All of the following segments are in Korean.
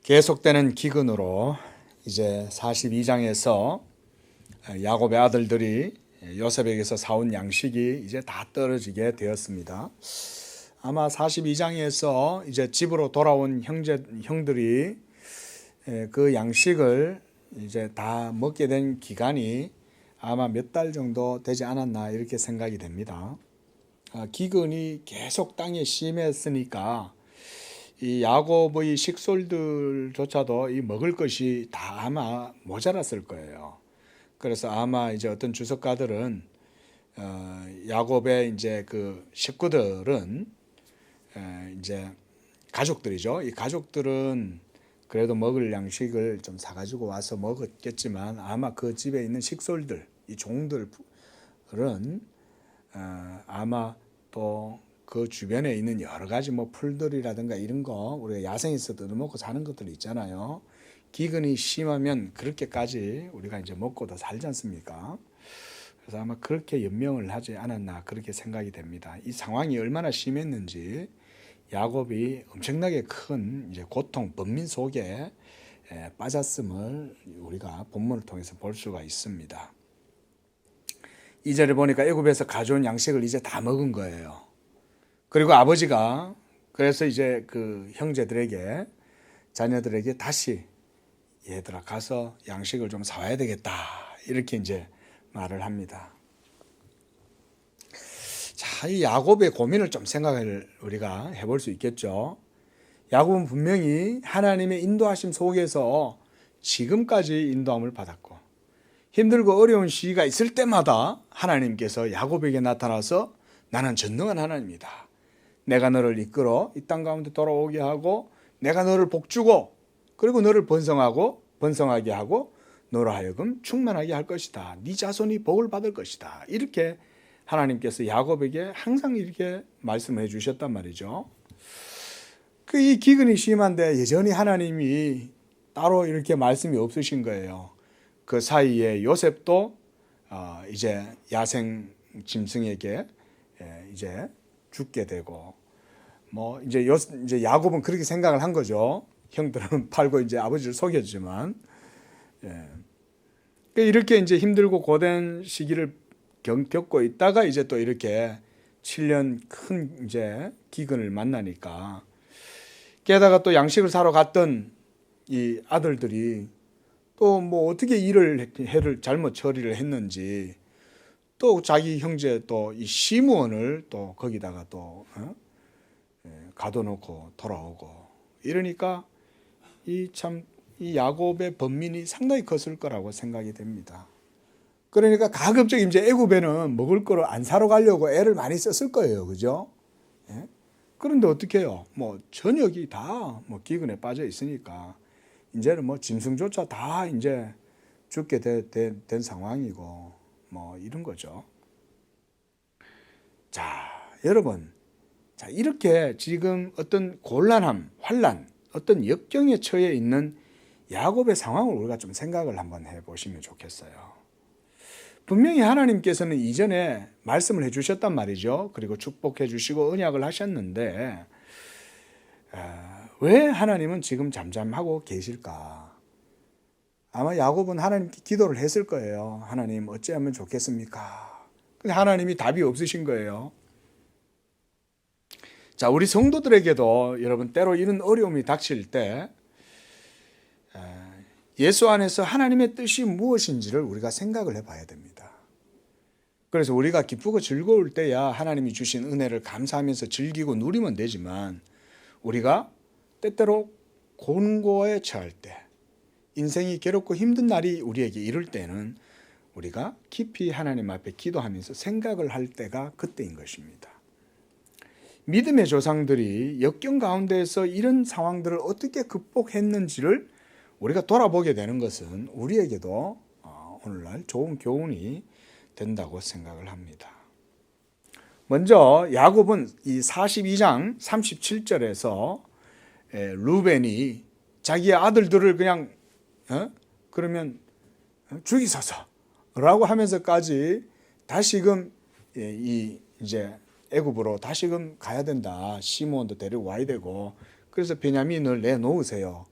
계속되는 기근으로 이제 42장에서 야곱의 아들들이 요셉에게서 사온 양식이 이제 다 떨어지게 되었습니다. 아마 42장에서 이제 집으로 돌아온 형들이 그 양식을 이제 다 먹게 된 기간이 아마 몇 달 정도 되지 않았나 이렇게 생각이 됩니다. 기근이 계속 땅에 심했으니까 이 야곱의 식솔들조차도 이 먹을 것이 다 아마 모자랐을 거예요. 그래서 아마 이제 어떤 주석가들은 야곱의 이제 그 식구들은 이제 가족들이죠. 이 가족들은 그래도 먹을 양식을 좀 사가지고 와서 먹었겠지만 아마 그 집에 있는 식솔들, 이 종들은 아마 또 그 주변에 있는 여러 가지 뭐 풀들이라든가 이런 거 우리가 야생에서 얻어먹고 사는 것들 있잖아요. 기근이 심하면 그렇게까지 우리가 이제 먹고도 살지 않습니까? 그래서 아마 그렇게 연명을 하지 않았나 그렇게 생각이 됩니다. 이 상황이 얼마나 심했는지 야곱이 엄청나게 큰 이제 고통, 번민 속에 빠졌음을 우리가 본문을 통해서 볼 수가 있습니다. 2절에 보니까 애굽에서 가져온 양식을 이제 다 먹은 거예요. 그리고 아버지가 그래서 이제 그 형제들에게 자녀들에게 다시 얘들아 가서 양식을 좀 사와야 되겠다 이렇게 이제 말을 합니다. 자, 이 야곱의 고민을 좀 생각을 우리가 해볼 수 있겠죠. 야곱은 분명히 하나님의 인도하심 속에서 지금까지 인도함을 받았고 힘들고 어려운 시기가 있을 때마다 하나님께서 야곱에게 나타나서 나는 전능한 하나님이다. 내가 너를 이끌어 이 땅 가운데 돌아오게 하고 내가 너를 복주고 그리고 너를 번성하게 하고 너로 하여금 충만하게 할 것이다. 네 자손이 복을 받을 것이다. 이렇게 하나님께서 야곱에게 항상 이렇게 말씀해 주셨단 말이죠. 이 기근이 심한데 여전히 하나님이 따로 이렇게 말씀이 없으신 거예요. 그 사이에 요셉도 이제 야생 짐승에게 이제 죽게 되고 뭐 이제 야곱은 그렇게 생각을 한 거죠. 형들은 팔고 이제 아버지를 속였지만 이렇게 이제 힘들고 고된 시기를 겪고 있다가 이제 또 이렇게 7년 큰 이제 기근을 만나니까 게다가 또 양식을 사러 갔던 이 아들들이 또 뭐 어떻게 해를 잘못 처리를 했는지 또 자기 형제 또 이 시므온을 또 거기다가 또 가둬놓고 돌아오고 이러니까 이 야곱의 번민이 상당히 컸을 거라고 생각이 됩니다. 그러니까 가급적 이제 애굽에는 먹을 거를 안 사러 가려고 애를 많이 썼을 거예요, 그죠? 그런데 어떻게 해요? 뭐 전역이 다 뭐 기근에 빠져 있으니까 이제는 뭐 짐승조차 다 이제 죽게 된 상황이고 뭐 이런 거죠. 자, 여러분. 자, 이렇게 지금 어떤 곤란함, 환난, 어떤 역경에 처해 있는 야곱의 상황을 우리가 좀 생각을 한번 해보시면 좋겠어요. 분명히 하나님께서는 이전에 말씀을 해주셨단 말이죠. 그리고 축복해 주시고 언약을 하셨는데 왜 하나님은 지금 잠잠하고 계실까? 아마 야곱은 하나님께 기도를 했을 거예요. 하나님 어찌하면 좋겠습니까? 근데 하나님이 답이 없으신 거예요. 자, 우리 성도들에게도 여러분 때로 이런 어려움이 닥칠 때 예수 안에서 하나님의 뜻이 무엇인지를 우리가 생각을 해봐야 됩니다. 그래서 우리가 기쁘고 즐거울 때야 하나님이 주신 은혜를 감사하면서 즐기고 누리면 되지만 우리가 때때로 곤고에 처할 때 인생이 괴롭고 힘든 날이 우리에게 이를 때는 우리가 깊이 하나님 앞에 기도하면서 생각을 할 때가 그때인 것입니다. 믿음의 조상들이 역경 가운데에서 이런 상황들을 어떻게 극복했는지를 우리가 돌아보게 되는 것은 우리에게도 오늘날 좋은 교훈이 된다고 생각을 합니다. 먼저 야곱은 이 42장 37절에서 루벤이 자기의 아들들을 그냥 그러면 죽이소서라고 하면서까지 다시금 이제 애굽으로 다시금 가야 된다. 시므온도 데리고 와야 되고 그래서 베냐민을 내놓으세요.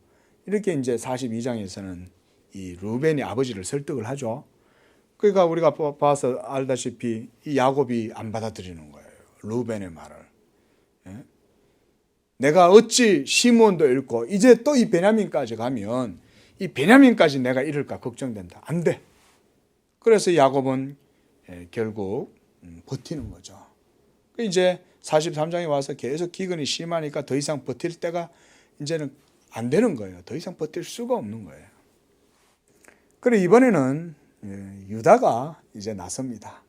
이렇게 이제 42장에서는 이 루벤이 아버지를 설득을 하죠. 그러니까 우리가 봐서 알다시피 이 야곱이 안 받아들이는 거예요. 루벤의 말을. 예? 내가 어찌 시므온도 잃고 이제 또 이 베냐민까지 가면 이 베냐민까지 내가 잃을까 걱정된다. 안 돼. 그래서 야곱은 결국 버티는 거죠. 이제 43장에 와서 계속 기근이 심하니까 더 이상 버틸 때가 이제는 안 되는 거예요. 더 이상 버틸 수가 없는 거예요. 그래 이번에는 유다가 이제 나섭니다.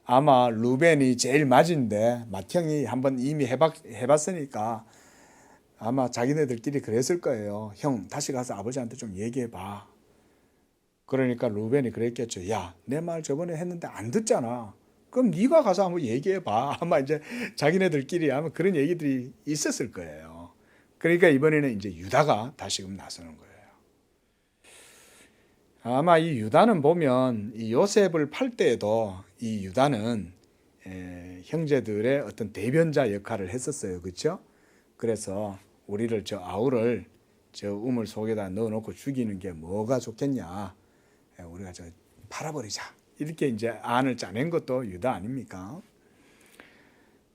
아마 루벤이 제일 맞은데 맏형이 한번 이미 해봤으니까 아마 자기네들끼리 그랬을 거예요. 형 다시 가서 아버지한테 좀 얘기해봐. 그러니까 루벤이 그랬겠죠. 야, 내 말 저번에 했는데 안 듣잖아. 그럼 네가 가서 한번 얘기해봐. 아마 이제 자기네들끼리 아마 그런 얘기들이 있었을 거예요. 그러니까 이번에는 이제 유다가 다시금 나서는 거예요. 아마 이 유다는 보면 이 요셉을 팔 때에도 이 유다는 형제들의 어떤 대변자 역할을 했었어요. 그렇죠? 그래서 우리를 저 아우를 저 우물 속에다 넣어놓고 죽이는 게 뭐가 좋겠냐. 우리가 저 팔아버리자. 이렇게 이제 안을 짜낸 것도 유다 아닙니까?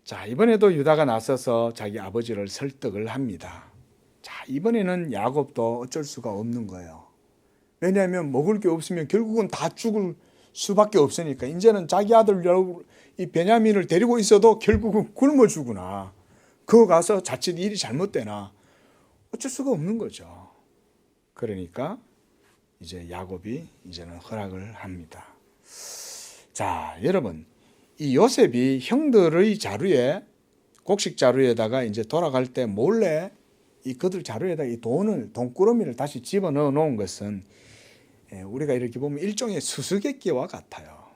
자, 이번에도 유다가 나서서 자기 아버지를 설득을 합니다. 자, 이번에는 야곱도 어쩔 수가 없는 거예요. 왜냐하면 먹을 게 없으면 결국은 다 죽을 수밖에 없으니까 이제는 자기 아들 이 베냐민을 데리고 있어도 결국은 굶어 죽으나 그거 가서 자칫 일이 잘못되나 어쩔 수가 없는 거죠. 그러니까 이제 야곱이 이제는 허락을 합니다. 자, 여러분, 이 요셉이 형들의 자루에 곡식 자루에다가 이제 돌아갈 때 몰래 이 그들 자루에다 이 돈꾸러미를 다시 집어넣어 놓은 것은 우리가 이렇게 보면 일종의 수수께끼와 같아요.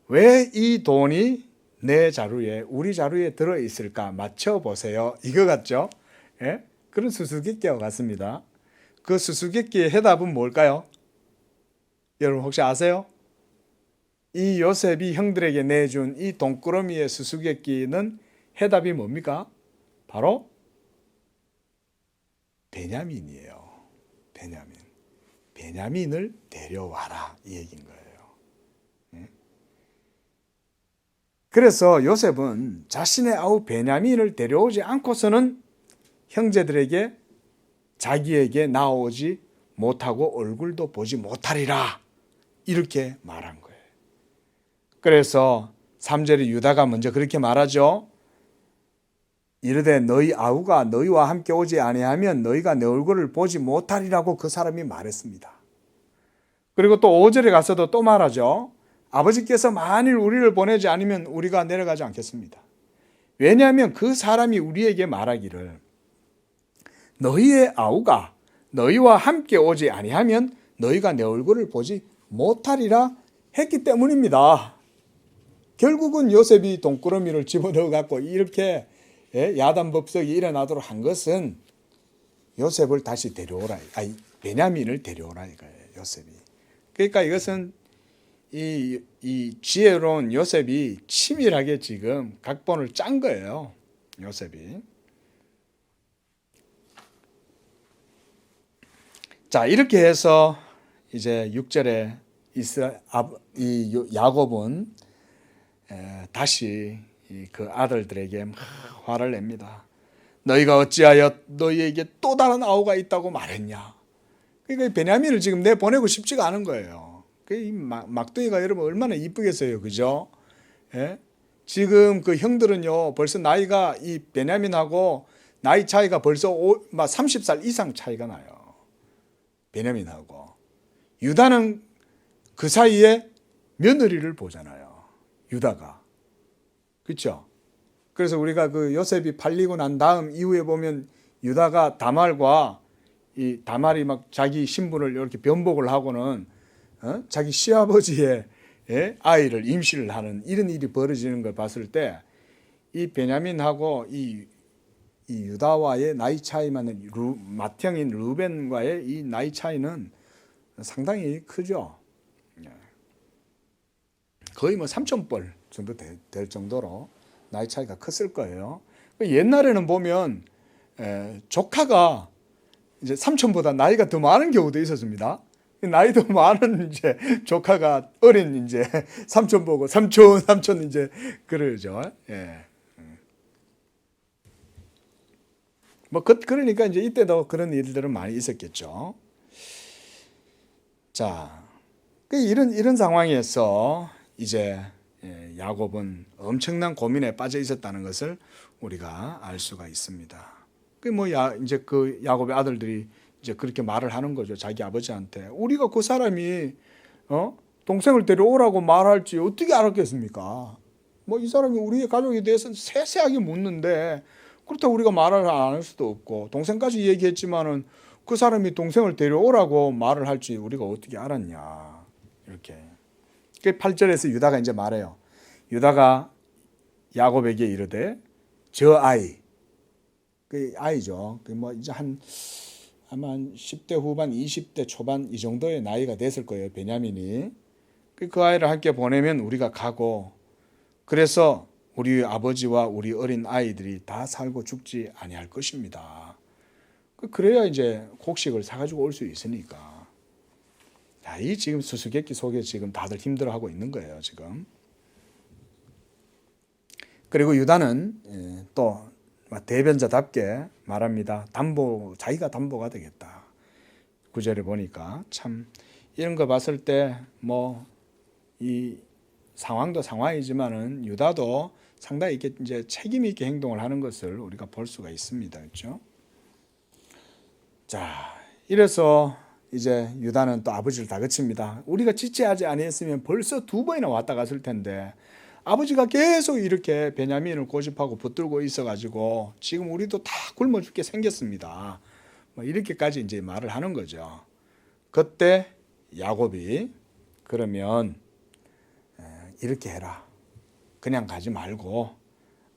왜 이 돈이 내 자루에 우리 자루에 들어 있을까 맞춰보세요. 이거 같죠? 예? 그런 수수께끼와 같습니다. 그 수수께끼의 해답은 뭘까요? 여러분 혹시 아세요? 이 요셉이 형들에게 내준 이 돈꾸러미의 수수께끼는 해답이 뭡니까? 바로 베냐민이에요. 베냐민. 베냐민을 데려와라 이 얘기인 거예요. 그래서 요셉은 자신의 아우 베냐민을 데려오지 않고서는 형제들에게 자기에게 나오지 못하고 얼굴도 보지 못하리라 이렇게 말한 거예요. 그래서 3절에 유다가 먼저 그렇게 말하죠. 이르되 너희 아우가 너희와 함께 오지 아니하면 너희가 내 얼굴을 보지 못하리라고 그 사람이 말했습니다. 그리고 또 5절에 가서도 또 말하죠. 아버지께서 만일 우리를 보내지 않으면 우리가 내려가지 않겠습니다. 왜냐하면 그 사람이 우리에게 말하기를 너희의 아우가 너희와 함께 오지 아니하면 너희가 내 얼굴을 보지 못하리라 했기 때문입니다. 결국은 요셉이 돈꾸러미를 집어넣어 갖고 이렇게 야단법석이 일어나도록 한 것은 요셉을 다시 데려오라, 베냐민을 데려오라 이거예요. 요셉이. 그러니까 이것은 이 지혜로운 요셉이 치밀하게 지금 각본을 짠 거예요. 요셉이. 자, 이렇게 해서 이제 6절에 야곱은 다시 그 아들들에게 막 화를 냅니다. 너희가 어찌하여 너희에게 또 다른 아우가 있다고 말했냐. 그러니까 베냐민을 지금 내보내고 싶지가 않은 거예요. 이 막둥이가 여러분 얼마나 이쁘겠어요. 그죠? 예? 지금 그 형들은요 벌써 나이가 이 베냐민하고 나이 차이가 벌써 30살 이상 차이가 나요. 베냐민하고. 유다는 그 사이에 며느리를 보잖아요. 유다가. 그렇죠? 그래서 우리가 그 요셉이 팔리고 난 다음 이후에 보면 유다가 다말과 이 다말이 막 자기 신분을 이렇게 변복을 하고는 자기 시아버지의 아이를 임신을 하는 이런 일이 벌어지는 걸 봤을 때 이 베냐민하고 이 유다와의 나이 차이만 맏형인 루벤과의 이 나이 차이는 상당히 크죠. 거의 뭐 3,000뻘 정도 될 정도로 나이 차이가 컸을 거예요. 옛날에는 보면 조카가 이제 삼촌보다 나이가 더 많은 경우도 있었습니다. 나이도 많은 이제 조카가 어린 이제 삼촌 보고 삼촌 이제 그러죠. 예. 뭐 그러니까 이제 이때도 그런 일들은 많이 있었겠죠. 자, 이런 상황에서 이제 야곱은 엄청난 고민에 빠져 있었다는 것을 우리가 알 수가 있습니다. 이제 그 야곱의 아들들이 이제 그렇게 말을 하는 거죠. 자기 아버지한테. 우리가 그 사람이 동생을 데려오라고 말할지 어떻게 알았겠습니까? 뭐 이 사람이 우리의 가족에 대해서 세세하게 묻는데 그렇다고 우리가 말을 안 할 수도 없고 동생까지 얘기했지만은 그 사람이 동생을 데려오라고 말을 할지 우리가 어떻게 알았냐. 이렇게. 8절에서 유다가 이제 말해요. 유다가 야곱에게 이르되 저 아이, 그 아이죠. 뭐 이제 아마 10대 후반, 20대 초반 이 정도의 나이가 됐을 거예요. 베냐민이. 그 아이를 함께 보내면 우리가 가고 그래서 우리 아버지와 우리 어린 아이들이 다 살고 죽지 아니할 것입니다. 그래야 이제 곡식을 사가지고 올 수 있으니까. 자, 이 지금 수수께끼 속에 지금 다들 힘들어하고 있는 거예요, 지금. 그리고 유다는 또 대변자답게 말합니다. 자기가 담보가 되겠다. 9절에 보니까 참 이런 거 봤을 때 뭐 이 상황도 상황이지만은 유다도 상당히 이렇게 이제 책임 있게 행동을 하는 것을 우리가 볼 수가 있습니다. 그렇죠? 자, 이래서 이제 유다는 또 아버지를 다그칩니다. 우리가 지체하지 아니했으면 벌써 2번이나 왔다 갔을 텐데 아버지가 계속 이렇게 베냐민을 고집하고 붙들고 있어가지고 지금 우리도 다 굶어 죽게 생겼습니다. 뭐 이렇게까지 이제 말을 하는 거죠. 그때 야곱이 그러면 이렇게 해라. 그냥 가지 말고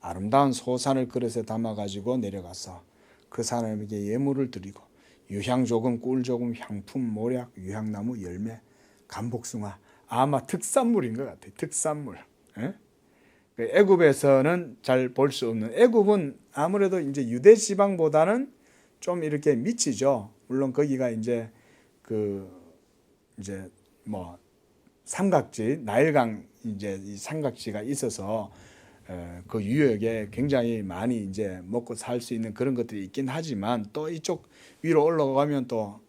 아름다운 소산을 그릇에 담아가지고 내려가서 그 사람에게 예물을 드리고 유향 조금, 꿀 조금, 향품, 모략, 유향나무, 열매, 감복숭아. 아마 특산물인 것 같아요. 특산물. 애굽에서는 잘 볼 수 없는. 애굽은 아무래도 이제 유대 지방보다는 좀 이렇게 미치죠. 물론 거기가 이제 이제 뭐 삼각지, 나일강 이제 이 삼각지가 있어서 그 유역에 굉장히 많이 이제 먹고 살 수 있는 그런 것들이 있긴 하지만 또 이쪽 위로 올라가면 또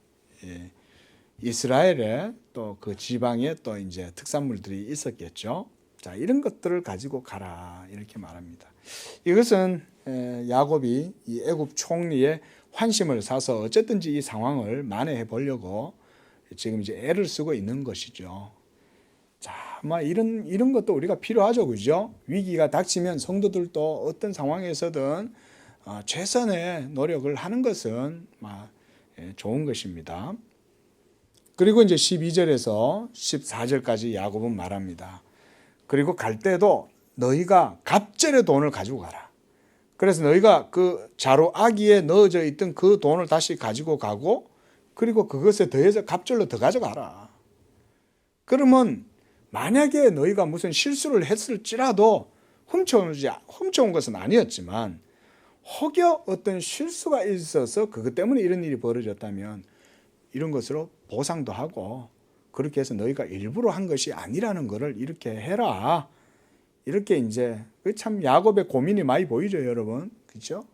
이스라엘에 또 그 지방에 또 이제 특산물들이 있었겠죠. 자, 이런 것들을 가지고 가라 이렇게 말합니다. 이것은 야곱이 이 애굽 총리의 환심을 사서 어쨌든지 이 상황을 만회해 보려고 지금 이제 애를 쓰고 있는 것이죠. 자, 이런 것도 우리가 필요하죠, 그죠? 위기가 닥치면 성도들도 어떤 상황에서든 최선의 노력을 하는 것은 좋은 것입니다. 그리고 이제 12절에서 14절까지 야곱은 말합니다. 그리고 갈 때도 너희가 갑절의 돈을 가지고 가라. 그래서 너희가 그 자루 아기에 넣어져 있던 그 돈을 다시 가지고 가고 그리고 그것에 더해서 갑절로 더 가져가라. 그러면 만약에 너희가 무슨 실수를 했을지라도 훔쳐온 것은 아니었지만 혹여 어떤 실수가 있어서 그것 때문에 이런 일이 벌어졌다면 이런 것으로 보상도 하고 그렇게 해서 너희가 일부러 한 것이 아니라는 것을 이렇게 해라. 이렇게 이제 참 야곱의 고민이 많이 보이죠, 여러분. 그렇죠?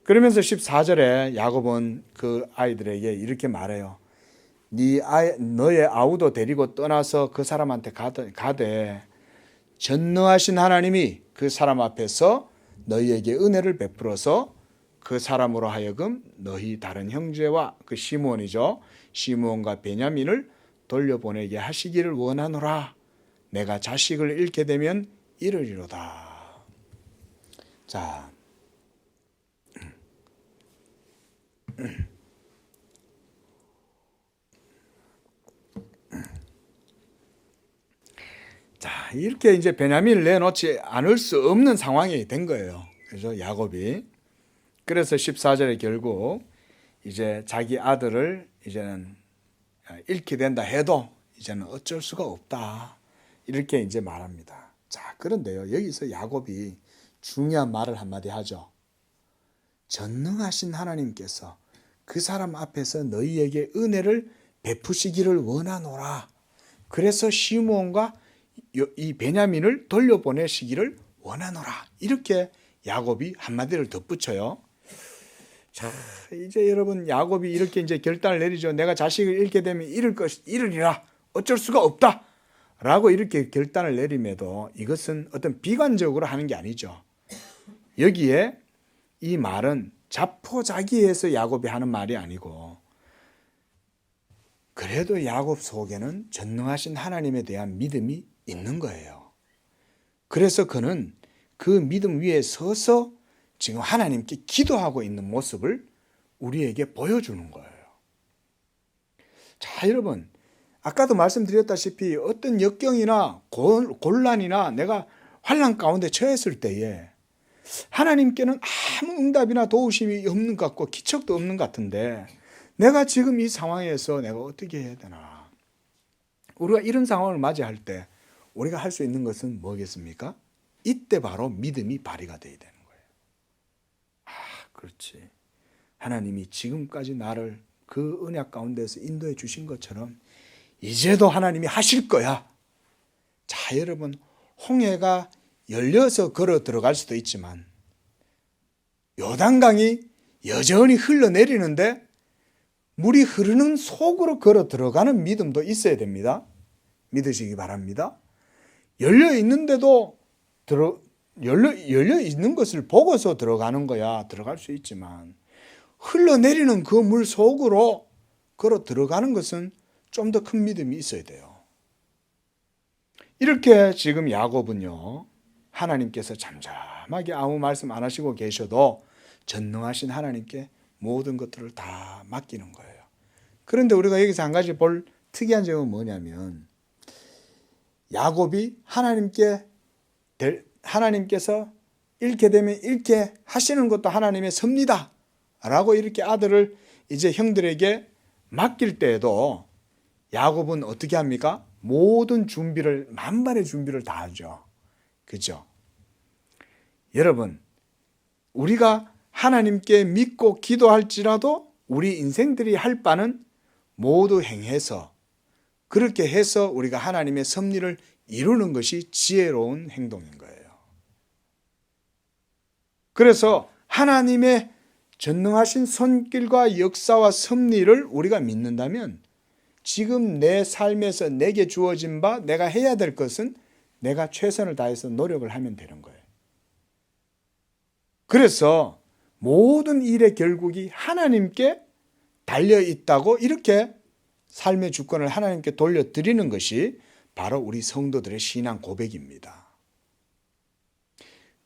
그러면서 14절에 야곱은 그 아이들에게 이렇게 말해요. 너의 아우도 데리고 떠나서 그 사람한테 가되 전능하신 하나님이 그 사람 앞에서 너희에게 은혜를 베풀어서 그 사람으로 하여금 너희 다른 형제와 그 시므온이죠. 시므온과 베냐민을 돌려보내게 하시기를 원하노라. 내가 자식을 잃게 되면 이르리로다. 자, 이렇게 이제 베냐민을 내놓지 않을 수 없는 상황이 된 거예요. 그래서 야곱이. 그래서 14절에 결국 이제 자기 아들을 이제는 잃게 된다 해도 이제는 어쩔 수가 없다. 이렇게 이제 말합니다. 자, 그런데요. 여기서 야곱이 중요한 말을 한마디 하죠. 전능하신 하나님께서 그 사람 앞에서 너희에게 은혜를 베푸시기를 원하노라. 그래서 시므온과 이 베냐민을 돌려보내시기를 원하노라. 이렇게 야곱이 한마디를 덧붙여요. 자, 이제 여러분 야곱이 이렇게 이제 결단을 내리죠. 내가 자식을 잃게 되면 잃으리라. 어쩔 수가 없다. 라고 이렇게 결단을 내림에도 이것은 어떤 비관적으로 하는 게 아니죠. 여기에 이 말은 자포자기해서 야곱이 하는 말이 아니고 그래도 야곱 속에는 전능하신 하나님에 대한 믿음이 있는 거예요. 그래서 그는 그 믿음 위에 서서 지금 하나님께 기도하고 있는 모습을 우리에게 보여주는 거예요. 자, 여러분, 아까도 말씀드렸다시피 어떤 역경이나 곤란이나 내가 환난 가운데 처했을 때에 하나님께는 아무 응답이나 도우심이 없는 것 같고 기척도 없는 것 같은데 내가 지금 이 상황에서 내가 어떻게 해야 되나. 우리가 이런 상황을 맞이할 때 우리가 할 수 있는 것은 뭐겠습니까? 이때 바로 믿음이 발휘가 돼야 되는 거예요. 아, 그렇지. 하나님이 지금까지 나를 그 언약 가운데서 인도해 주신 것처럼 이제도 하나님이 하실 거야. 자, 여러분, 홍해가 열려서 걸어 들어갈 수도 있지만 요단강이 여전히 흘러내리는데 물이 흐르는 속으로 걸어 들어가는 믿음도 있어야 됩니다. 믿으시기 바랍니다. 열려 있는데도 열려 있는 것을 보고서 들어가는 거야 들어갈 수 있지만 흘러내리는 그 물 속으로 걸어 들어가는 것은 좀 더 큰 믿음이 있어야 돼요. 이렇게 지금 야곱은요, 하나님께서 잠잠하게 아무 말씀 안 하시고 계셔도 전능하신 하나님께 모든 것들을 다 맡기는 거예요. 그런데 우리가 여기서 한 가지 볼 특이한 점은 뭐냐면 야곱이 하나님께서 잃게 되면 잃게 하시는 것도 하나님의 섭니다 라고 이렇게 아들을 이제 형들에게 맡길 때에도 야곱은 어떻게 합니까? 모든 준비를, 만반의 준비를 다 하죠. 그죠? 여러분, 우리가 하나님께 믿고 기도할지라도 우리 인생들이 할 바는 모두 행해서 그렇게 해서 우리가 하나님의 섭리를 이루는 것이 지혜로운 행동인 거예요. 그래서 하나님의 전능하신 손길과 역사와 섭리를 우리가 믿는다면 지금 내 삶에서 내게 주어진 바 내가 해야 될 것은 내가 최선을 다해서 노력을 하면 되는 거예요. 그래서 모든 일의 결국이 하나님께 달려 있다고 이렇게 삶의 주권을 하나님께 돌려드리는 것이 바로 우리 성도들의 신앙 고백입니다.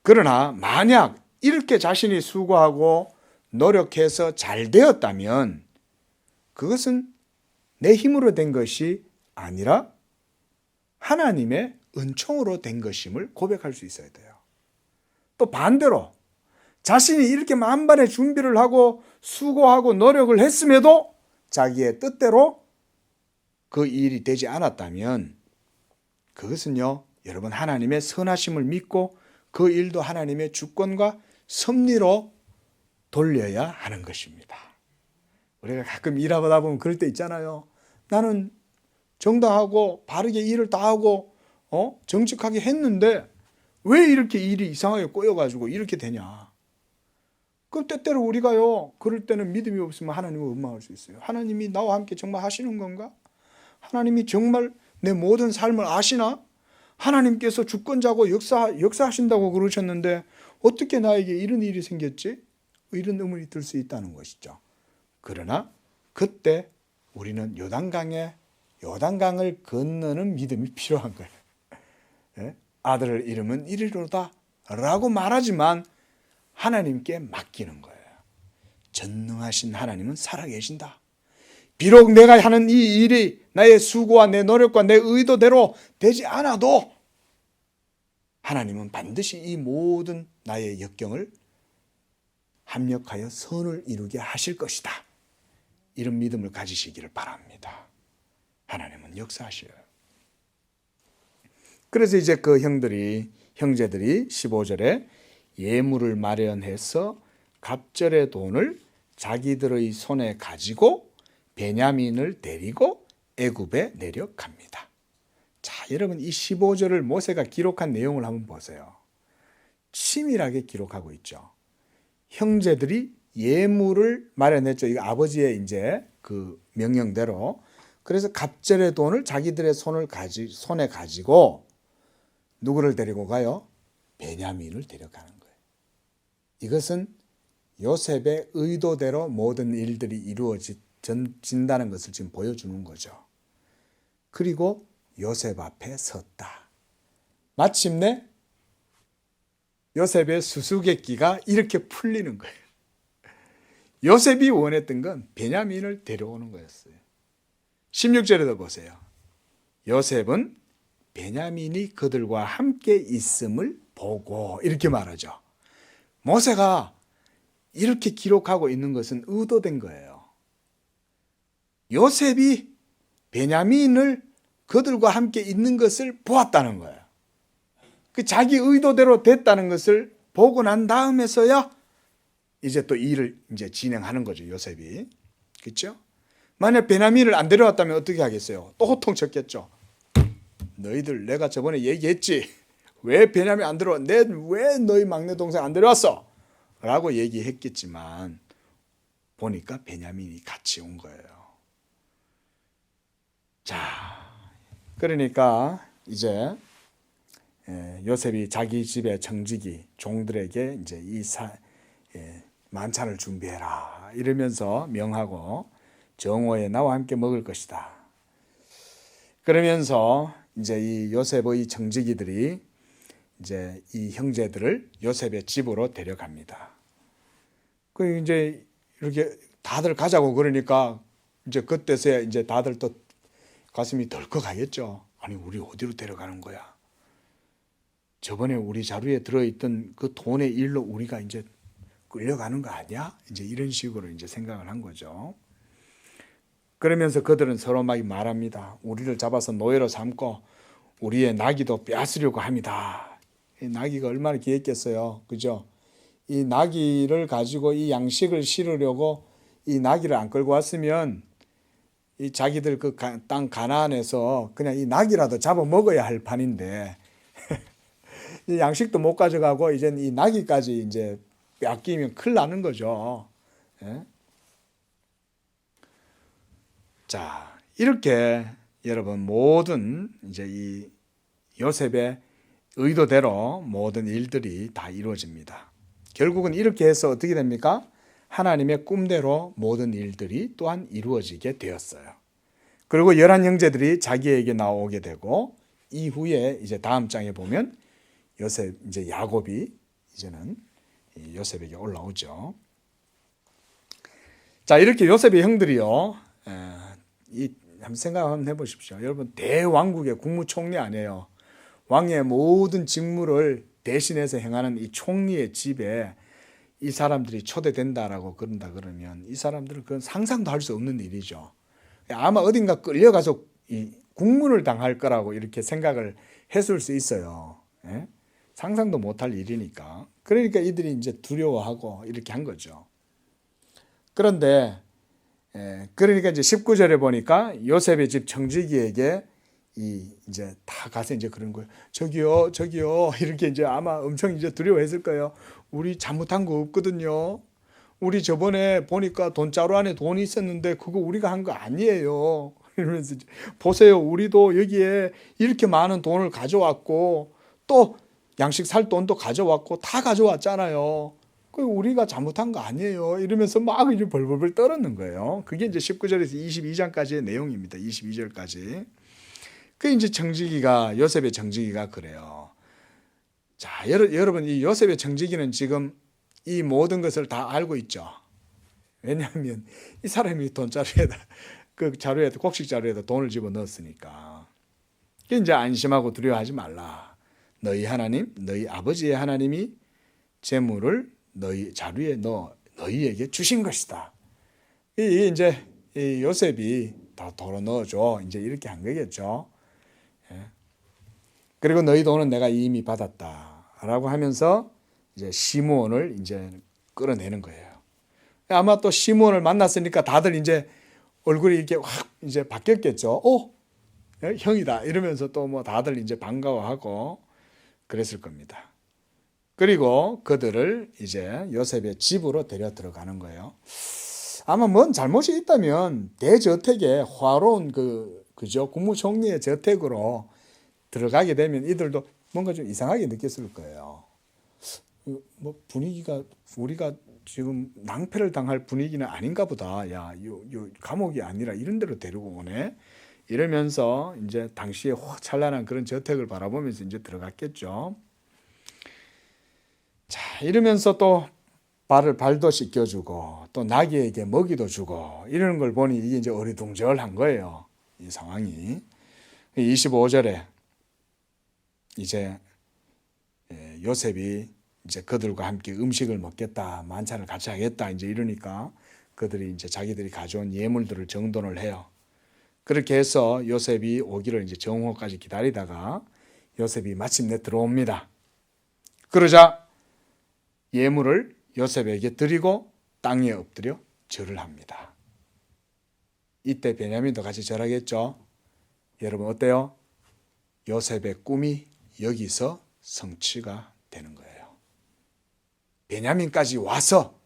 그러나 만약 이렇게 자신이 수고하고 노력해서 잘 되었다면 그것은 내 힘으로 된 것이 아니라 하나님의 은총으로 된 것임을 고백할 수 있어야 돼요. 또 반대로 자신이 이렇게 만반의 준비를 하고 수고하고 노력을 했음에도 자기의 뜻대로 그 일이 되지 않았다면 그것은요, 여러분 하나님의 선하심을 믿고 그 일도 하나님의 주권과 섭리로 돌려야 하는 것입니다. 우리가 가끔 일하다 보면 그럴 때 있잖아요. 나는 정당하고 바르게 일을 다 하고 정직하게 했는데 왜 이렇게 일이 이상하게 꼬여가지고 이렇게 되냐. 그 때때로 우리가요, 그럴 때는 믿음이 없으면 하나님을 원망할 수 있어요. 하나님이 나와 함께 정말 하시는 건가? 하나님이 정말 내 모든 삶을 아시나? 하나님께서 주권자고 역사하신다고 그러셨는데 어떻게 나에게 이런 일이 생겼지? 이런 의문이 들 수 있다는 것이죠. 그러나 그때 우리는 요단강을 건너는 믿음이 필요한 거예요. 예? 아들을 잃으면 이리로다 라고 말하지만 하나님께 맡기는 거예요. 전능하신 하나님은 살아계신다. 비록 내가 하는 이 일이 나의 수고와 내 노력과 내 의도대로 되지 않아도 하나님은 반드시 이 모든 나의 역경을 합력하여 선을 이루게 하실 것이다. 이런 믿음을 가지시기를 바랍니다. 하나님은 역사하셔요. 그래서 이제 그 형제들이 15절에 예물을 마련해서 갑절의 돈을 자기들의 손에 가지고 베냐민을 데리고 애굽에 내려갑니다. 자, 여러분 이 15절을 모세가 기록한 내용을 한번 보세요. 치밀하게 기록하고 있죠. 형제들이 예물을 마련했죠. 이거 아버지의 이제 그 명령대로. 그래서 갑절의 돈을 자기들의 손에 가지고 누구를 데리고 가요? 베냐민을 데려가는 거예요. 이것은 요셉의 의도대로 모든 일들이 이루어진다는 것을 지금 보여주는 거죠. 그리고 요셉 앞에 섰다. 마침내 요셉의 수수께끼가 이렇게 풀리는 거예요. 요셉이 원했던 건 베냐민을 데려오는 거였어요. 16절에도 보세요. 요셉은 베냐민이 그들과 함께 있음을 보고 이렇게 말하죠. 모세가 이렇게 기록하고 있는 것은 의도된 거예요. 요셉이 베냐민을 그들과 함께 있는 것을 보았다는 거예요. 그 자기 의도대로 됐다는 것을 보고 난 다음에서야 이제 또 일을 이제 진행하는 거죠, 요셉이. 그렇죠? 만약 베냐민을 안 데려왔다면 어떻게 하겠어요? 또 호통쳤겠죠. 너희들 내가 저번에 얘기했지. 왜 베냐민 안 데려와? 왜 너희 막내 동생 안 데려왔어? 라고 얘기했겠지만 보니까 베냐민이 같이 온 거예요. 자, 그러니까 이제 요셉이 자기 집의 청지기 종들에게 이제 만찬을 준비해라 이러면서 명하고 정오에 나와 함께 먹을 것이다. 그러면서 이제 이 요셉의 청지기들이 이제 이 형제들을 요셉의 집으로 데려갑니다. 그 이제 이렇게 다들 가자고 그러니까 이제 그때서야 이제 다들 또 가슴이 덜컥하겠죠. 아니 우리 어디로 데려가는 거야? 저번에 우리 자루에 들어있던 그 돈의 일로 우리가 이제 끌려가는 거 아니야? 이제 이런 식으로 이제 생각을 한 거죠. 그러면서 그들은 서로 막 말합니다. 우리를 잡아서 노예로 삼고 우리의 나귀도 빼앗으려고 합니다. 이 나귀가 얼마나 귀했겠어요. 그죠? 이 나귀를 가지고 이 양식을 실으려고 이 나귀를 안 끌고 왔으면 이 자기들 그 땅 가나안에서 그냥 이 나귀라도 잡아 먹어야 할 판인데 이 양식도 못 가져가고 이제 이 나귀까지 이제 빼앗기면 큰일 나는 거죠. 예? 자, 이렇게 여러분 모든 이제 이 요셉의 의도대로 모든 일들이 다 이루어집니다. 결국은 이렇게 해서 어떻게 됩니까? 하나님의 꿈대로 모든 일들이 또한 이루어지게 되었어요. 그리고 11 형제들이 자기에게 나오게 되고 이후에 이제 다음 장에 보면 요셉 이제 야곱이 이제는 요셉에게 올라오죠. 자, 이렇게 요셉의 형들이요. 한번 생각 한번 해보십시오. 여러분 대왕국의 국무총리 아니에요. 왕의 모든 직무를 대신해서 행하는 이 총리의 집에 이 사람들이 초대된다라고 그런다 그러면 이 사람들은 그건 상상도 할 수 없는 일이죠. 아마 어딘가 끌려가서 이 국문을 당할 거라고 이렇게 생각을 했을 수 있어요. 예? 상상도 못할 일이니까. 그러니까 이들이 이제 두려워하고 이렇게 한 거죠. 그런데 그러니까 이제 19절에 보니까 요셉의 집 청지기에게 이제 다 가서 이제 그런 거예요. 저기요, 이렇게 이제 아마 엄청 이제 두려워했을 거예요. 우리 잘못한 거 없거든요. 우리 저번에 보니까 돈자루 안에 돈이 있었는데 그거 우리가 한 거 아니에요. 이러면서 보세요, 우리도 여기에 이렇게 많은 돈을 가져왔고 또 양식 살 돈도 가져왔고 다 가져왔잖아요. 그 우리가 잘못한 거 아니에요. 이러면서 막 이제 벌벌벌 떨었는 거예요. 그게 이제 19절에서 22장까지의 내용입니다. 22절까지. 그 이제 요셉의 청지기가 그래요. 자, 여러분 이 요셉의 청지기는 지금 이 모든 것을 다 알고 있죠. 왜냐하면 이 사람이 곡식 자루에다 돈을 집어 넣었으니까. 이제 안심하고 두려워하지 말라. 너희 하나님, 너희 아버지의 하나님이 재물을 너희 자루에 넣어 너희에게 주신 것이다. 이제 이 요셉이 다 덜어 넣어줘. 이제 이렇게 한 거겠죠. 그리고 너희 돈은 내가 이미 받았다라고 하면서 이제 시므온을 이제 끌어내는 거예요. 아마 또 시몬을 만났으니까 다들 이제 얼굴이 이렇게 확 이제 바뀌었겠죠. 형이다 이러면서 또 뭐 다들 이제 반가워하고 그랬을 겁니다. 그리고 그들을 이제 요셉의 집으로 데려 들어가는 거예요. 아마 뭔 잘못이 있다면 대저택에 화로운 그죠 국무총리의 저택으로 들어가게 되면 이들도 뭔가 좀 이상하게 느꼈을 거예요. 뭐 분위기가 우리가 지금 낭패를 당할 분위기는 아닌가 보다. 야, 요 감옥이 아니라 이런 데로 데리고 오네. 이러면서 이제 당시에 찬란한 그런 저택을 바라보면서 이제 들어갔겠죠. 자, 이러면서 또 발도 씻겨주고 또 나귀에게 먹이도 주고 이러는 걸 보니 이게 이제 어리둥절한 거예요. 이 상황이. 25절에 이제 요셉이 이제 그들과 함께 음식을 먹겠다, 만찬을 같이 하겠다 이제 이러니까 그들이 이제 자기들이 가져온 예물들을 정돈을 해요. 그렇게 해서 요셉이 오기를 이제 정오까지 기다리다가 요셉이 마침내 들어옵니다. 그러자 예물을 요셉에게 드리고 땅에 엎드려 절을 합니다. 이때 베냐민도 같이 절하겠죠. 여러분 어때요? 요셉의 꿈이 여기서 성취가 되는 거예요. 베냐민까지 와서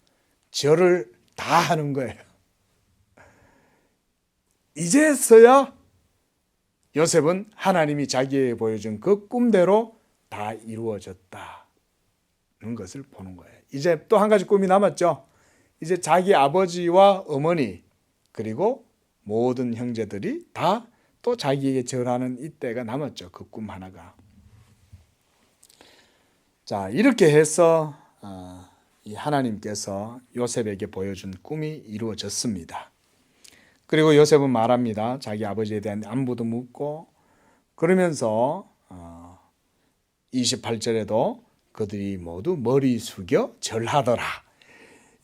절을 다 하는 거예요. 이제서야 요셉은 하나님이 자기에게 보여준 그 꿈대로 다 이루어졌다는 것을 보는 거예요. 이제 또 한 가지 꿈이 남았죠. 이제 자기 아버지와 어머니 그리고 모든 형제들이 다 또 자기에게 절하는 이때가 남았죠. 그 꿈 하나가. 자, 이렇게 해서 이 하나님께서 요셉에게 보여준 꿈이 이루어졌습니다. 그리고 요셉은 말합니다. 자기 아버지에 대한 안부도 묻고 그러면서 28절에도 그들이 모두 머리 숙여 절하더라.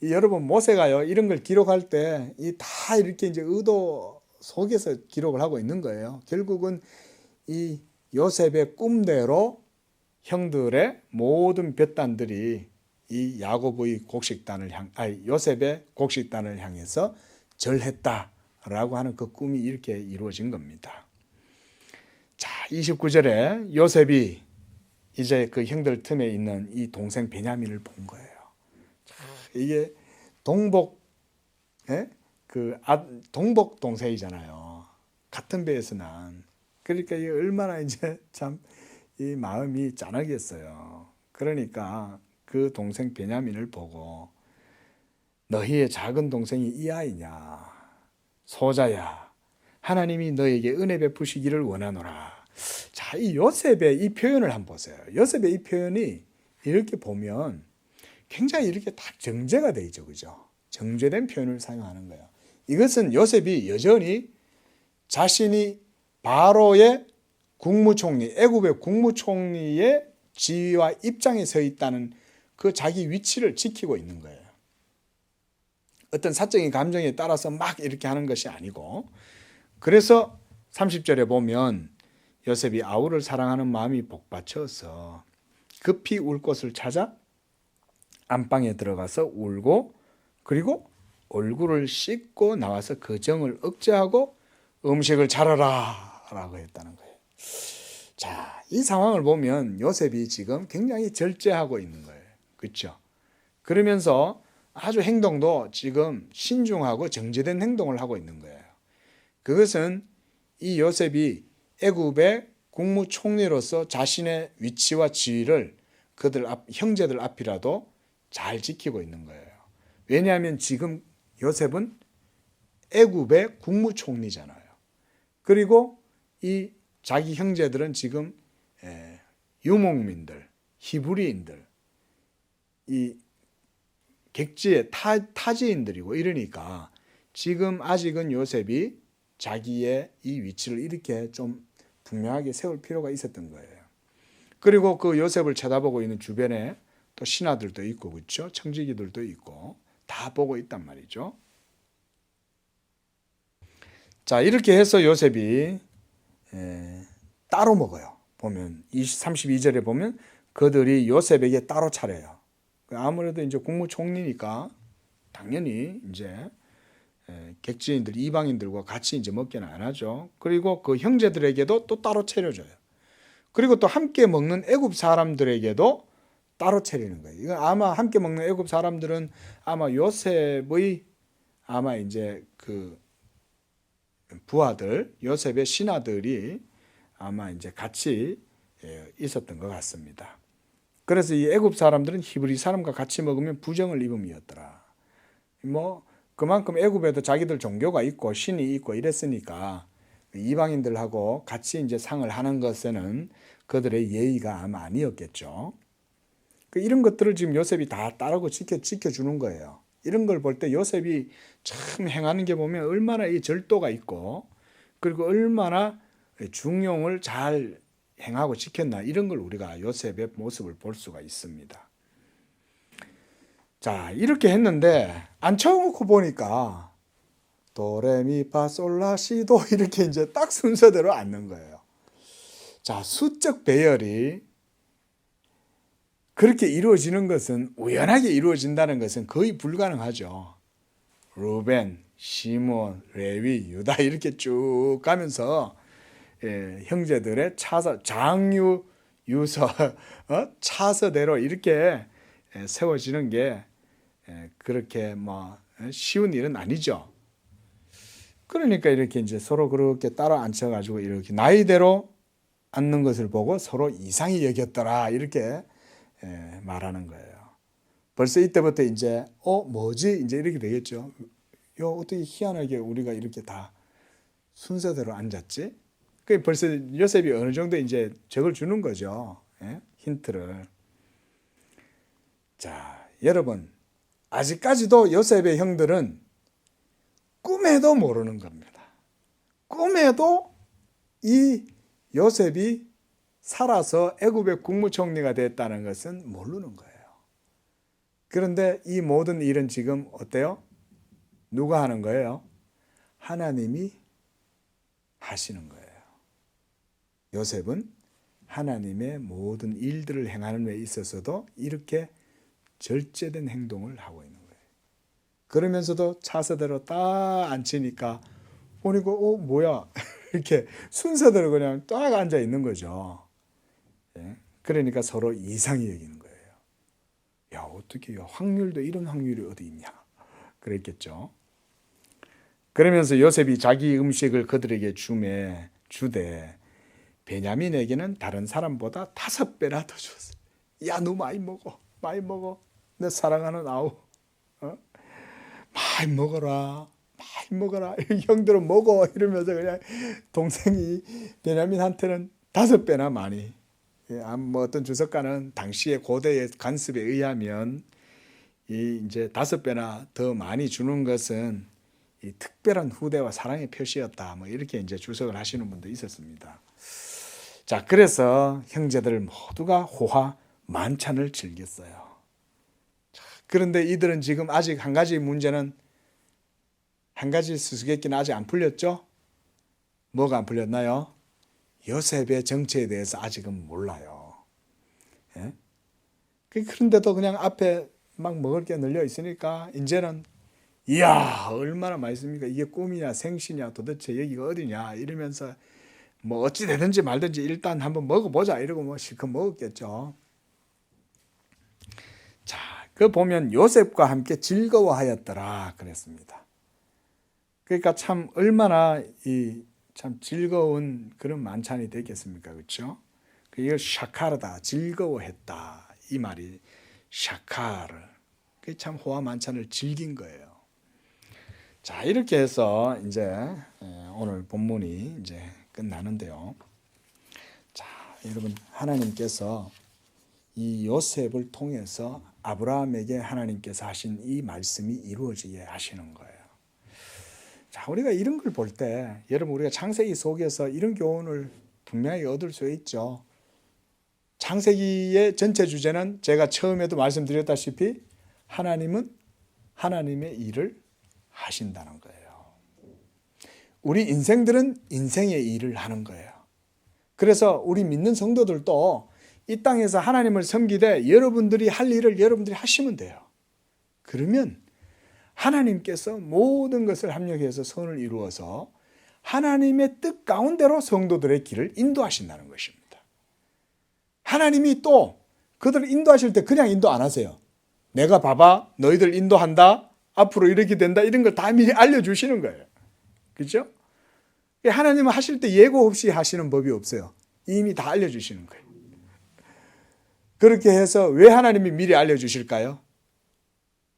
여러분 모세가요 이런 걸 기록할 때 이 다 이렇게 이제 의도 속에서 기록을 하고 있는 거예요. 결국은 이 요셉의 꿈대로 형들의 모든 벳단들이 이 야곱의 요셉의 곡식단을 향해서 절했다라고 하는 그 꿈이 이렇게 이루어진 겁니다. 자, 29절에 요셉이 이제 그 형들 틈에 있는 이 동생 베냐민을 본 거예요. 자, 이게 동복 동생이잖아요. 같은 배에서 난. 그러니까 이게 얼마나 이제 참 이 마음이 짠하겠어요. 그러니까 그 동생 베냐민을 보고 너희의 작은 동생이 이 아이냐 소자야 하나님이 너에게 은혜 베푸시기를 원하노라. 자, 이 요셉의 이 표현을 한번 보세요. 요셉의 이 표현이 이렇게 보면 굉장히 이렇게 딱 정제가 돼 있죠. 그죠? 정제된 표현을 사용하는 거예요. 이것은 요셉이 여전히 자신이 바로의 국무총리, 애굽의 국무총리의 지위와 입장에 서 있다는 그 자기 위치를 지키고 있는 거예요. 어떤 사적인 감정에 따라서 막 이렇게 하는 것이 아니고, 그래서 30절에 보면 요셉이 아우를 사랑하는 마음이 복받쳐서 급히 울 곳을 찾아 안방에 들어가서 울고 그리고 얼굴을 씻고 나와서 그 정을 억제하고 음식을 차려라 라고 했다는 거예요. 자, 이 상황을 보면 요셉이 지금 굉장히 절제하고 있는 거예요. 그렇죠? 그러면서 아주 행동도 지금 신중하고 정제된 행동을 하고 있는 거예요. 그것은 이 요셉이 애굽의 국무총리로서 자신의 위치와 지위를 형제들 앞이라도 잘 지키고 있는 거예요. 왜냐하면 지금 요셉은 애굽의 국무총리잖아요. 그리고 이 자기 형제들은 지금 유목민들, 히브리인들, 이 객지의 타지인들이고 이러니까 지금 아직은 요셉이 자기의 이 위치를 이렇게 좀 분명하게 세울 필요가 있었던 거예요. 그리고 그 요셉을 쳐다보고 있는 주변에 또 신하들도 있고 그렇죠? 청지기들도 있고 다 보고 있단 말이죠. 자, 이렇게 해서 요셉이 따로 먹어요. 보면 32절에 보면 그들이 요셉에게 따로 차려요. 아무래도 이제 국무총리니까 당연히 이제 객지인들, 이방인들과 같이 이제 먹기는 안 하죠. 그리고 그 형제들에게도 또 따로 차려줘요. 그리고 또 함께 먹는 애굽 사람들에게도 따로 차리는 거예요. 이건 아마 함께 먹는 애굽 사람들은 아마 요셉의 아마 이제 그 부하들, 요셉의 신하들이 아마 이제 같이 있었던 것 같습니다. 그래서 이 애굽 사람들은 히브리 사람과 같이 먹으면 부정을 입음이었더라. 뭐 그만큼 애굽에도 자기들 종교가 있고 신이 있고 이랬으니까 이방인들하고 같이 이제 상을 하는 것에는 그들의 예의가 아마 아니었겠죠. 이런 것들을 지금 요셉이 다 따르고 지켜주는 거예요. 이런 걸 볼 때 요셉이 참 행하는 게 보면 얼마나 이 절도가 있고 그리고 얼마나 중용을 잘 행하고 지켰나 이런 걸 우리가 요셉의 모습을 볼 수가 있습니다. 자, 이렇게 했는데 앉혀놓고 보니까 도레미파솔라시도 이렇게 이제 딱 순서대로 앉는 거예요. 자, 수적 배열이 그렇게 이루어지는 것은 우연하게 이루어진다는 것은 거의 불가능하죠. 루벤, 시몬, 레위, 유다 이렇게 쭉 가면서 형제들의 차서, 장유, 유서, 차서대로 이렇게 세워지는 게 그렇게 뭐 쉬운 일은 아니죠. 그러니까 이렇게 이제 서로 그렇게 따라 앉혀가지고 이렇게 나이대로 앉는 것을 보고 서로 이상히 여겼더라 이렇게 말하는 거예요. 벌써 이때부터 이제 뭐지 이제 이렇게 되겠죠. 어떻게 희한하게 우리가 이렇게 다 순서대로 앉았지? 그 벌써 요셉이 어느 정도 이제 적을 주는 거죠. 힌트를. 자, 여러분 아직까지도 요셉의 형들은 꿈에도 모르는 겁니다. 꿈에도 이 요셉이 살아서 애굽의 국무총리가 됐다는 것은 모르는 거예요. 그런데 이 모든 일은 지금 어때요? 누가 하는 거예요? 하나님이 하시는 거예요. 요셉은 하나님의 모든 일들을 행하는 데 있어서도 이렇게 절제된 행동을 하고 있는 거예요. 그러면서도 차서대로 딱 앉히니까 보니까 뭐야 이렇게 순서대로 그냥 딱 앉아 있는 거죠. 그러니까 서로 이상히 여기는 거예요. 야, 어떻게 확률도 이런 확률이 어디 있냐 그랬겠죠. 그러면서 요셉이 자기 음식을 그들에게 주되 베냐민에게는 다른 사람보다 5배나 더 줬어요. 야, 너 많이 먹어. 내 사랑하는 아우, 많이 먹어라. 형들은 먹어 이러면서 그냥 동생이 베냐민한테는 5배나 많이. 뭐 어떤 주석가는 당시의 고대의 관습에 의하면 이제 5배나 더 많이 주는 것은 이 특별한 후대와 사랑의 표시였다. 뭐 이렇게 이제 주석을 하시는 분도 있었습니다. 자, 그래서 형제들 모두가 호화 만찬을 즐겼어요. 자, 그런데 이들은 지금 아직 한 가지 문제는 한 가지 수수께끼는 아직 안 풀렸죠? 뭐가 안 풀렸나요? 요셉의 정체에 대해서 아직은 몰라요. 그런데도 그냥 앞에 막 먹을 게 널려 있으니까 이제는 이야 얼마나 맛있습니까? 이게 꿈이냐 생시냐 도대체 여기가 어디냐 이러면서 뭐 어찌 되든지 말든지 일단 한번 먹어보자 이러고 뭐 실컷 먹었겠죠. 자, 그 보면 요셉과 함께 즐거워하였더라 그랬습니다. 그러니까 참 얼마나 참 즐거운 그런 만찬이 되겠습니까, 그렇죠? 이걸 샤카르다 즐거워했다 이 말이 샤카르. 그게 참 호화 만찬을 즐긴 거예요. 자, 이렇게 해서 이제 오늘 본문이 이제 끝나는데요. 자, 여러분 하나님께서 이 요셉을 통해서 아브라함에게 하나님께서 하신 이 말씀이 이루어지게 하시는 거예요. 자, 우리가 이런 걸 볼 때 여러분 우리가 창세기 속에서 이런 교훈을 분명히 얻을 수 있죠. 창세기의 전체 주제는 제가 처음에도 말씀드렸다시피 하나님은 하나님의 일을 하신다는 거예요. 우리 인생들은 인생의 일을 하는 거예요. 그래서 우리 믿는 성도들도 이 땅에서 하나님을 섬기되 여러분들이 할 일을 여러분들이 하시면 돼요. 그러면 하나님께서 모든 것을 합력해서 선을 이루어서 하나님의 뜻 가운데로 성도들의 길을 인도하신다는 것입니다. 하나님이 또 그들을 인도하실 때 그냥 인도 안 하세요. 내가 봐봐, 너희들 인도한다, 앞으로 이렇게 된다, 이런 걸 다 미리 알려주시는 거예요. 그렇죠? 하나님은 하실 때 예고 없이 하시는 법이 없어요. 이미 다 알려주시는 거예요. 그렇게 해서 왜 하나님이 미리 알려주실까요?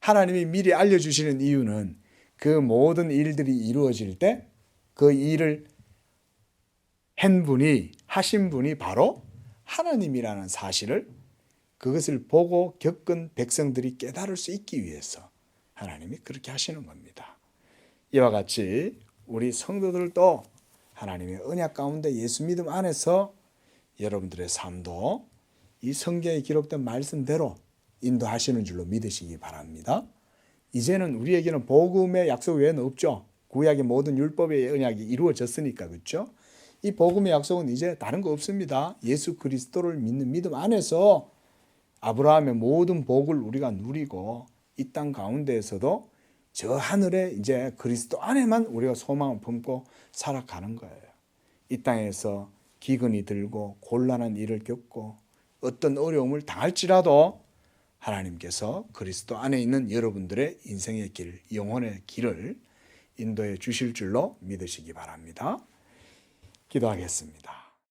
하나님이 미리 알려주시는 이유는 그 모든 일들이 이루어질 때 그 일을 하신 분이 바로 하나님이라는 사실을 그것을 보고 겪은 백성들이 깨달을 수 있기 위해서 하나님이 그렇게 하시는 겁니다. 이와 같이 우리 성도들도 하나님의 언약 가운데 예수 믿음 안에서 여러분들의 삶도 이 성경에 기록된 말씀대로 인도하시는 줄로 믿으시기 바랍니다. 이제는 우리에게는 복음의 약속 외에는 없죠. 구약의 모든 율법의 언약이 이루어졌으니까, 그렇죠? 이 복음의 약속은 이제 다른 거 없습니다. 예수 그리스도를 믿는 믿음 안에서 아브라함의 모든 복을 우리가 누리고 이 땅 가운데에서도 저 하늘에 이제 그리스도 안에만 우리가 소망을 품고 살아가는 거예요. 이 땅에서 기근이 들고 곤란한 일을 겪고 어떤 어려움을 당할지라도 하나님께서 그리스도 안에 있는 여러분들의 인생의 길, 영혼의 길을 인도해 주실 줄로 믿으시기 바랍니다. 기도하겠습니다.